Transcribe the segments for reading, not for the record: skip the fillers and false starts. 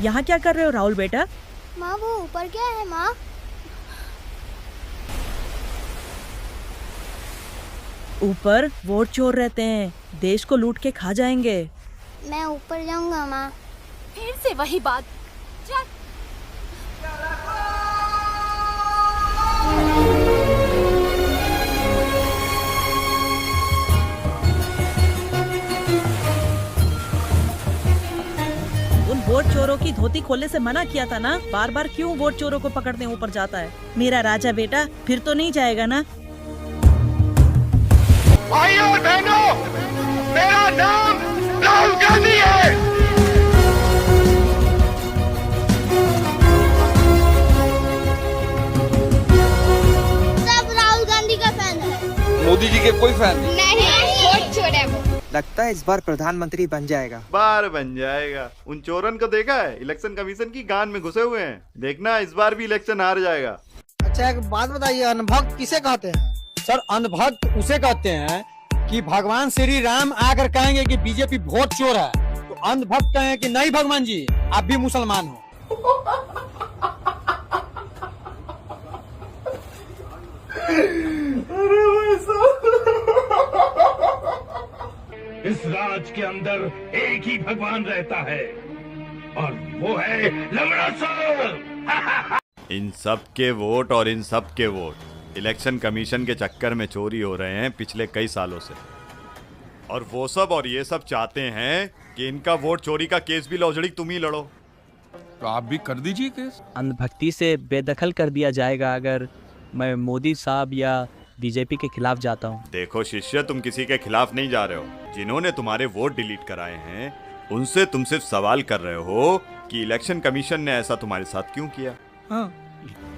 यहाँ क्या कर रहे हो राहुल बेटा? माँ वो ऊपर क्या है माँ? ऊपर वोट चोर रहते हैं, देश को लूट के खा जाएंगे। मैं ऊपर जाऊंगा माँ। फिर से वही बात। चल। उन वोट चोरों की धोती खोलने से मना किया था ना, बार बार क्यों वोट चोरों को पकड़ने ऊपर जाता है? मेरा राजा बेटा फिर तो नहीं जाएगा ना? भाइयों और बहनों, मेरा नाम राहुल गांधी है। सब राहुल गांधी का फैन है। मोदी जी के कोई फैन नहीं। नहीं, वोट चोर है वो। लगता है इस बार प्रधानमंत्री बन जाएगा। बार बन जाएगा। उन चोरन को देखा है? इलेक्शन कमीशन की गान में घुसे हुए हैं। देखना इस बार भी इलेक्शन हार जाएगा। अच्छा एक बात बताइए, अनभक्त किसे कहते हैं? सर अंधभक्त उसे कहते हैं कि भगवान श्री राम आकर कहेंगे कि बीजेपी वोट चोर है, तो अंधभक्त कहें कि नहीं भगवान जी आप भी मुसलमान हो। इस राज के अंदर एक ही भगवान रहता है और वो है लंगड़ा सर। इन सब के वोट और इन सब के वोट इलेक्शन कमीशन के चक्कर में चोरी हो रहे हैं पिछले कई सालों से। और वो सब और ये सब चाहते हैं कि इनका वोट चोरी का केस भी लौजड़ी तुम ही लड़ो। तो आप भी कर दीजिए केस। अंधभक्ति से बेदखल कर दिया जाएगा अगर मैं मोदी साहब या बीजेपी के खिलाफ जाता हूँ। देखो शिष्य, तुम किसी के खिलाफ नहीं जा रहे हो। जिन्होंने तुम्हारे वोट डिलीट कराए हैं उनसे तुम सिर्फ सवाल कर रहे हो कि इलेक्शन कमीशन ने ऐसा तुम्हारे साथ क्यों किया। हाँ।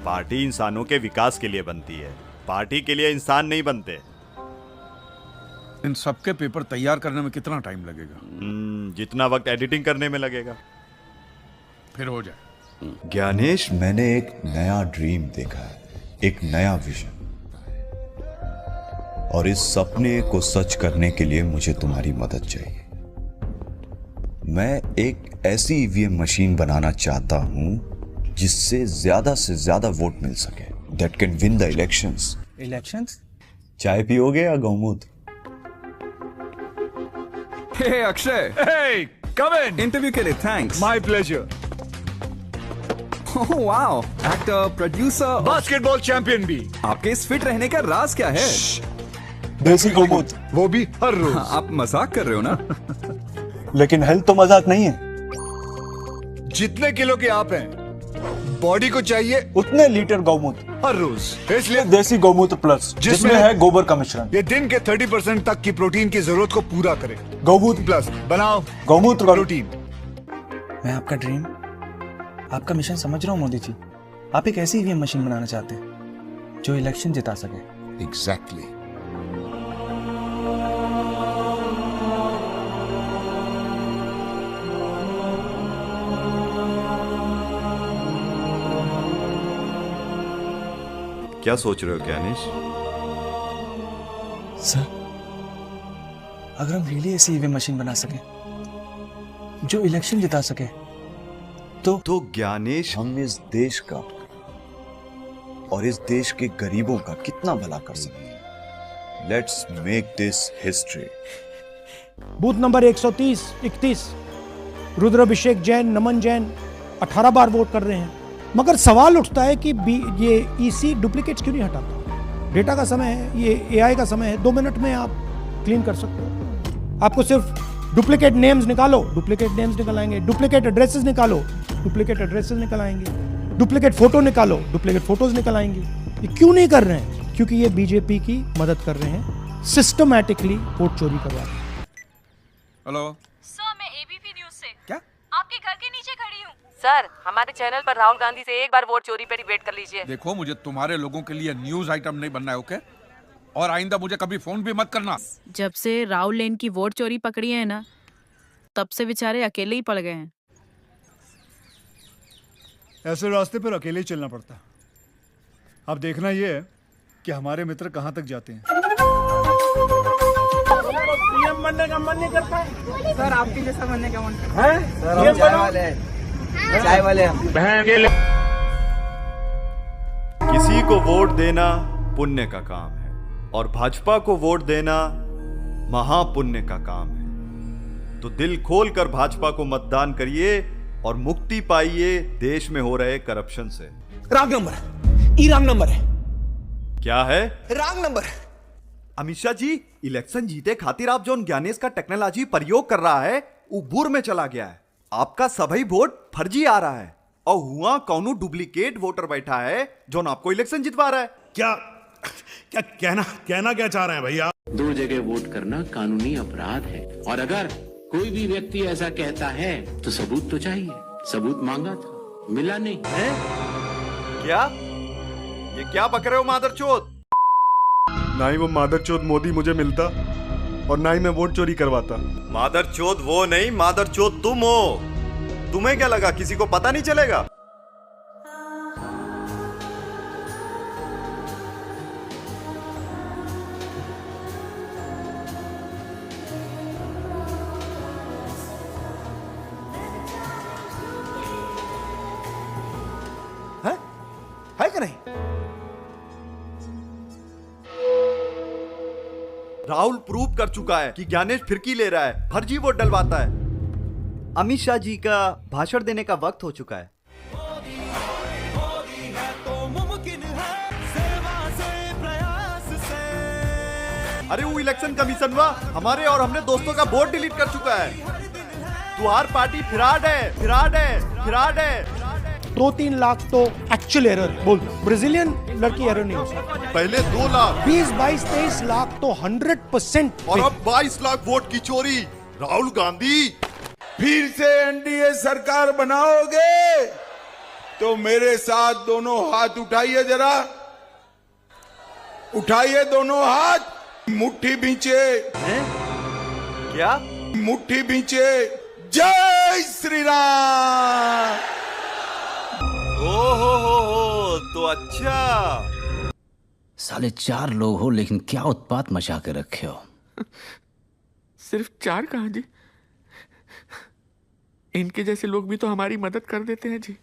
पार्टी इंसानों के विकास के लिए बनती है, पार्टी के लिए इंसान नहीं बनते। इन सबके पेपर तैयार करने में कितना टाइम लगेगा? जितना वक्त एडिटिंग करने में लगेगा। फिर हो जाए। ज्ञानेश, मैंने एक नया ड्रीम देखा है, एक नया विजन, और इस सपने को सच करने के लिए मुझे तुम्हारी मदद चाहिए। मैं एक ऐसी ईवीएम मशीन बनाना चाहता हूं जिससे ज्यादा से ज्यादा वोट मिल सके, that can win the elections. Elections? चाय पियोगे या गौमूत्र? Hey Akshay, Hey, come in. Interview के लिए thanks. My pleasure. Oh wow, actor, producer, basketball champion भी। आपके इस फिट रहने का राज क्या है? देसी गौमूत्र। वो भी हर रोज। आप मजाक कर रहे हो ना? लेकिन हेल्थ तो मजाक नहीं है। जितने किलो के आप हैं, बॉडी को चाहिए उतने लीटर गौमूत्र हर रोज। इसलिए देसी गौमूत्र प्लस, जिसमें है गोबर का मिश्रण। ये दिन के 30% तक की प्रोटीन की जरूरत को पूरा करे। गौमूत्र प्लस बनाओ गौमूत्र का प्रोटीन। मैं आपका ड्रीम, आपका मिशन समझ रहा हूँ मोदी जी। आप एक ऐसी ईवीएम मशीन बनाना चाहते हैं जो इलेक्शन जिता सके। एग्जैक्टली। क्या सोच रहे हो ज्ञानेश? सर, अगर हम रियली ऐसी ईवीएम मशीन बना सके जो इलेक्शन जिता सके तो ज्ञानेश, हम इस देश का और इस देश के गरीबों का कितना भला कर सकते हैं। Let's make this history. Booth number 130, 31 Rudrabhishek Jain, Naman Jain 18 bar vote कर रहे हैं। मगर सवाल उठता है कि ये ईसी डुप्लीकेट्स क्यों नहीं हटाता? डेटा का समय है, ये एआई का समय है, 2 मिनट में आप क्लीन कर सकते हो। आपको सिर्फ डुप्लीकेट नेम्स निकालो, डुप्लीकेट नेम्स निकल आएंगे। डुप्लीकेट एड्रेसेस निकालो, डुप्लीकेट एड्रेसेस निकल आएंगे। डुप्लीकेट फोटो निकालो, डुप्लीकेट फोटोज निकल आएंगे। ये क्यों नहीं कर रहे हैं? क्योंकि ये बीजेपी की मदद कर रहे हैं, सिस्टमैटिकली वोट चोरी करवा रहे हैं। हेलो सर, मैं एबीपी न्यूज से। क्या? आपके घर के नीचे खड़ी हूँ। सर, हमारे चैनल पर राहुल गांधी से एक बार वोट चोरी पे डिबेट कर लीजिए। देखो, मुझे तुम्हारे लोगों के लिए न्यूज आइटम नहीं बनना है, ओके? और आइंदा मुझे कभी फोन भी मत करना। जब से राहुल लेन की वोट चोरी पकड़ी है ना, तब से बेचारे अकेले ही पड़ गए हैं। ऐसे रास्ते पर अकेले ही चलना पड़ता है। अब देखना ये है कि हमारे मित्र कहाँ तक जाते हैं। पीएम बनने का मन नहीं करता? सर, आपके जैसा बनने का मन है? हाँ चाय वाले किसी को वोट देना पुण्य का काम है और भाजपा को वोट देना महापुण्य का काम है। तो दिल खोल कर भाजपा को मतदान करिए और मुक्ति पाइए देश में हो रहे करप्शन से। रॉन्ग नंबर है, रॉन्ग नंबर है। क्या है? Wrong number. Amit Shah ji, election जीते खातिर आप जोन ज्ञानेश का टेक्नोलॉजी प्रयोग कर रहा है वो बुर में चला गया है। आपका सभी वोट फर्जी आ रहा है और हुआ कौनो डुप्लीकेट वोटर बैठा है जो आपको इलेक्शन जितवा रहा है। क्या क्या कहना क्या चाह रहे हैं भैया? 2 जगह वोट करना कानूनी अपराध है और अगर कोई भी व्यक्ति ऐसा कहता है तो सबूत तो चाहिए। सबूत मांगा था, मिला नहीं है। क्या ये क्या बक रहे हो मादरचोद? ना ही वो मादरचोद मोदी मुझे मिलता और ना ही मैं वोट चोरी करवाता। मादरचोद वो नहीं, मादरचोद तुम हो। तुम्हें क्या लगा किसी को पता नहीं चलेगा? है कि नहीं? राहुल प्रूव कर चुका है कि ज्ञानेश फिरकी ले रहा है, फर्जी वोट डलवाता है। अमित शाह जी का भाषण देने का वक्त हो चुका है। अरे वो इलेक्शन कमीशन हुआ हमारे और हमने दोस्तों का वोट डिलीट कर चुका है। तुम्हारी पार्टी फिराड है, फिराड है, फिराड है। 2-3 लाख तो एक्चुअल एरर बोल, ब्राजीलियन लड़की एरर नहीं हो सकती। पहले 2 लाख, 20-22-23 लाख तो 100% और अब 22 लाख वोट की चोरी। राहुल गांधी, फिर से एनडीए सरकार बनाओगे तो मेरे साथ दोनों हाथ उठाइए, जरा उठाइए दोनों हाथ, मुट्ठी बींचे। क्या? मुट्ठी बींचे। जय श्री राम। हो तो अच्छा। साले 4 लोग हो लेकिन क्या उत्पात मचा के रखे हो। सिर्फ 4 कहाँ जी, इनके जैसे लोग भी तो हमारी मदद कर देते हैं जी।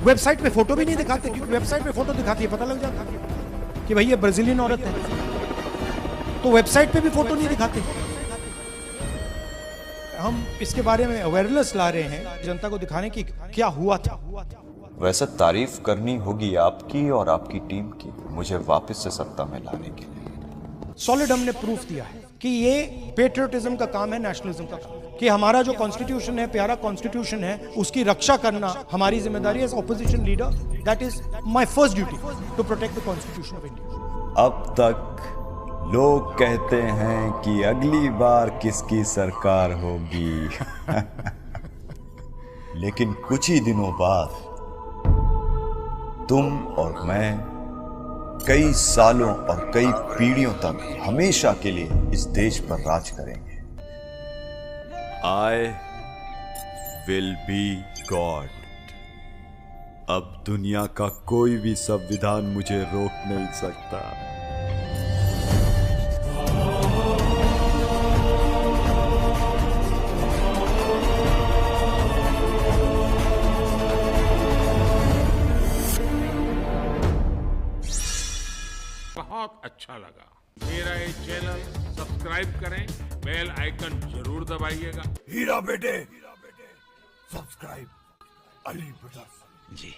वेबसाइट पे फोटो भी नहीं दिखाते, क्योंकि वेबसाइट पे फोटो दिखाती है, पता लग जाता है कि भाई ये ब्राजीलियन औरत है, तो वेबसाइट पे भी फोटो नहीं दिखाते। हम इसके बारे में अवेयरनेस ला रहे हैं जनता को दिखाने की क्या हुआ था। वैसे तारीफ करनी होगी आपकी और आपकी टीम की, मुझे वापस से सत्ता में लाने के लिए। सॉलिड हमने प्रूफ दिया है कि ये पेट्रियोटिज्म का काम है, नेशनलिज्म का काम, कि हमारा जो कॉन्स्टिट्यूशन है, प्यारा कॉन्स्टिट्यूशन है, उसकी रक्षा करना हमारी जिम्मेदारी as opposition leader. That is my first duty to protect the constitution of India. अब तक लोग कहते हैं कि अगली बार किसकी सरकार होगी लेकिन कुछ ही दिनों बाद तुम और मैं कई सालों और कई पीढ़ियों तक हमेशा के लिए इस देश पर राज करेंगे। I will be God। अब दुनिया का कोई भी संविधान मुझे रोक नहीं सकता। बहुत अच्छा लगा। मेरा ये चैनल सब्सक्राइब करें, बेल आइकन जरूर दबाइएगा। हीरा बेटे सब्सक्राइब अली ब्रदर्स जी।